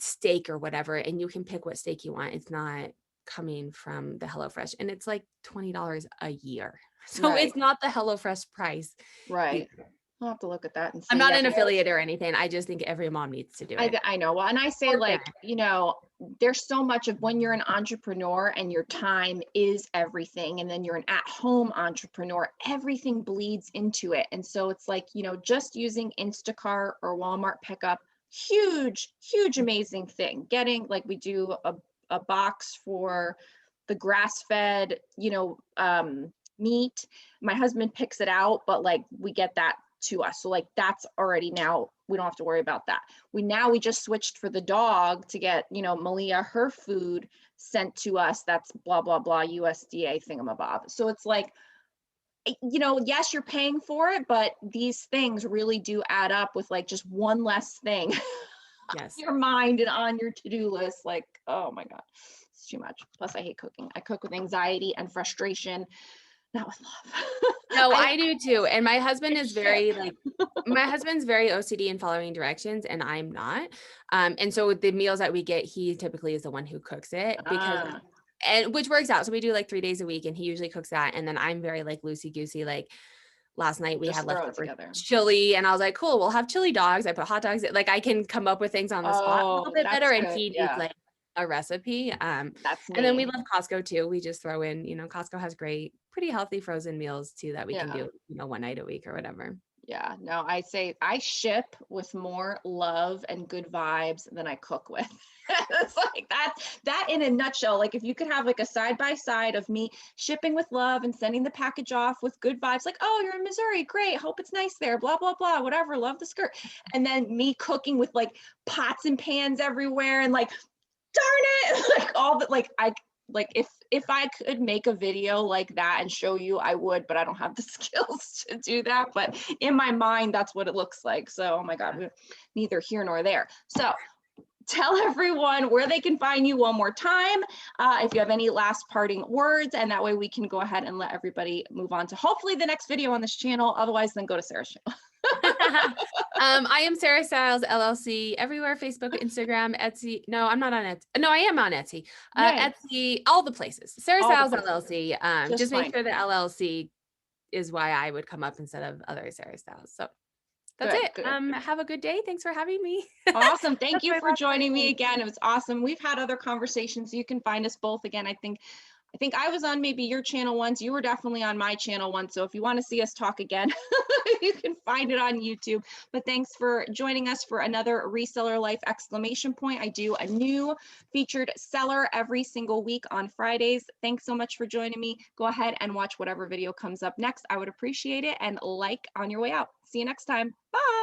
steak or whatever, and you can pick what steak you want. It's not coming from the HelloFresh, and it's like $20 a year. So
Right.
it's not the HelloFresh price
Right.
either.
I'll have to look at that and
I'm
see.
not
Yeah.
an affiliate or anything. I just think every mom needs to do it.
I know. Well, and I say like,
Organic.
there's so much of when you're an entrepreneur and your time is everything, and then you're an at-home entrepreneur, everything bleeds into it. And so it's like, just using Instacart or Walmart pickup, huge, huge, amazing thing. Getting like we do a box for the grass-fed, meat. My husband picks it out, but like we get that to us. So like that's already now we don't have to worry about that. We just switched for the dog to get, Malia her food sent to us. That's blah blah blah USDA thingamabob. So it's like, yes, you're paying for it, but these things really do add up with like just one less thing
Yes.
your mind and on your to-do list. Like, oh my God, it's too much. Plus I hate cooking. I cook with anxiety and frustration, not with love.
No,
I
I do too. And my husband is
shit.
very like, my husband's very OCD in following directions, and I'm not. And so with the meals that we get, he typically is the one who cooks it
Ah,
and which works out. So we do like 3 days a week, and he usually cooks that. And then I'm very like loosey goosey. Like last night we had
just throw it
leftover
together.
chili, and I was like, cool, we'll have chili dogs. I put hot dogs. Like I can come up with things on the spot a
Oh,
little bit
that's
better. And
good.
he needs
Yeah,
like a recipe.
that's
And then we
me.
love Costco too. We just throw in, Costco has great, pretty healthy frozen meals too that we can
Yeah.
do, one night a week or whatever.
Yeah, no, I say I ship with more love and good vibes than I cook with. It's like that in a nutshell. Like if you could have like a side by side of me shipping with love and sending the package off with good vibes, like, oh, you're in Missouri, great, hope it's nice there, blah, blah, blah, whatever, love the skirt. And then me cooking with like pots and pans everywhere and like, darn it, like all the like if I could make a video like that and show you, I would, but I don't have the skills to do that. But in my mind, that's what it looks like. So, oh my God, neither here nor there. So tell everyone where they can find you one more time, if you have any last parting words, and that way we can go ahead and let everybody move on to hopefully the next video on this channel. Otherwise, then go to Sarah's channel.
I am Sarah Styles LLC everywhere, Facebook, Instagram, Etsy. No, I'm not on Etsy. No, I am on Etsy.
Yay.
Etsy, all the places. Sarah
All the
Styles
places.
LLC. Just make
Fine.
sure the LLC is why I would come up instead of other Sarah Styles. So that's
Good,
it.
good.
Have a good day. Thanks for having me.
Awesome. Thank
That's
you
my
for
last
joining me
question.
again. It was awesome. We've had other conversations. You can find us both again. I think I was on maybe your channel once. You were definitely on my channel once. So if you want to see us talk again, you can find it on YouTube. But thanks for joining us for another Reseller Life exclamation point. I do a new featured seller every single week on Fridays. Thanks so much for joining me. Go ahead and watch whatever video comes up next. I would appreciate it. And like on your way out. See you next time. Bye.